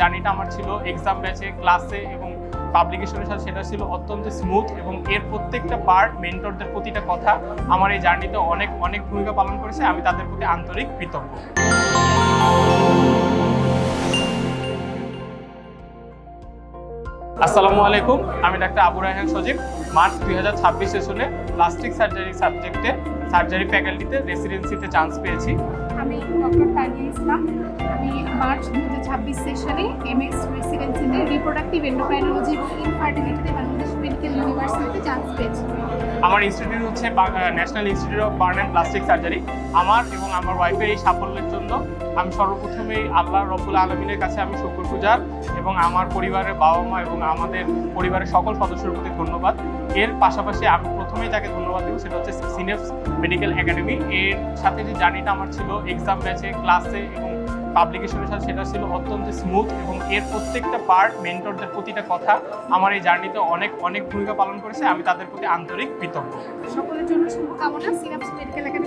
জার্নিটা আমার ছিল এক্সাম ব্যাচে, ক্লাসে এবং পাবলিকেশনের সাথে সেটা ছিল অত্যন্ত স্মুথ এবং এর প্রত্যেকটা পার্ট মেন্টরদের প্রতিটা কথা আমার এই জার্নিতে অনেক অনেক ভূমিকা পালন করেছে। আমি তাদের প্রতি আন্তরিক কৃতজ্ঞ। আসসালামু আলাইকুম, আমি ডাক্তার আবু রায়হান সজীব। মার্চ 2026 সেশনে প্লাস্টিক সার্জারি সাবজেক্টে সার্জারি ফ্যাকাল্টিতে রেসিডেন্সিতে চান্স পেয়েছি। আমি ডক্টর তানিয়া ইসলাম। আমি মার্চ 2026 সেশনে এমএস রেসিডেন্সিতে রিপ্রোডাক্টিভ এন্ডোক্রাইনোলজি এবং ইনফার্টিলিটিতে বাংলাদেশ মেডিকেল ইউনিভার্সিটিতে চান্স পেয়েছি। আমার ইনস্টিটিউট হচ্ছে national institute of burn and plastic surgery. আমার এবং আমার ওয়াইফের এই সাফল্যের জন্য আমি সর্বপ্রথমেই আল্লাহ রব্বুল আলমিনের কাছে আমি শুকরগুজার এবং আমার পরিবারের বাবা মা এবং আমাদের পরিবারের সকল সদস্যের প্রতি ধন্যবাদ। এর পাশাপাশি আমি প্রথমেই যাকে ধন্যবাদ দেবো সেটা হচ্ছে সিনেপস মেডিকেল একাডেমি। এর সাথে যে জার্নিটা আমার ছিল এক্সাম ব্যাচে, ক্লাসে এবং পাবলিকেশনের সাথে সেটা ছিল অত্যন্ত স্মুথ এবং এর প্রত্যেকটা পার্ট মেন্টরদের প্রতিটা কথা আমার এই জার্নিতে অনেক অনেক ভূমিকা পালন করেছে। আমি তাদের প্রতি আন্তরিক কৃতজ্ঞ। সকলের জন্য শুভকামনা। Synapse medical academy